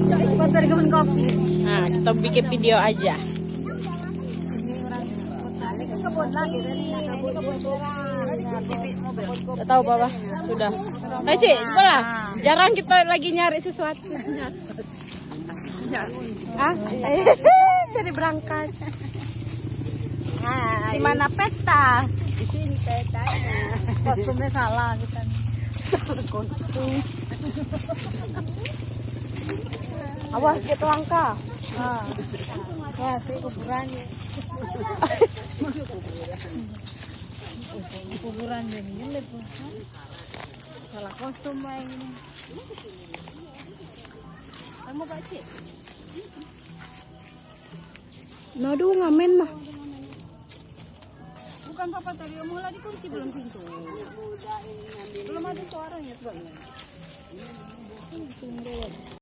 Buat dari kebun kopi. Nah, kita bikin video aja. Kebun lagi kebun Gak tahu Papa. Sudah. Ayo Ci, sekolah. Jarang kita lagi nyari sesuatu. Ah, cari berangkas. Nah, Di mana pesta? di sini petanya. Kostumnya salah kita. Kostum. Awas kita langka. Wah, sih kuburannya. Kuburan ini tuh. Salah kostum ini. Kamu Pak Cik? Aduh, ngamen mah. Bukan Papa tadi mulai dikunci belum pintu. Belum ada suaranya.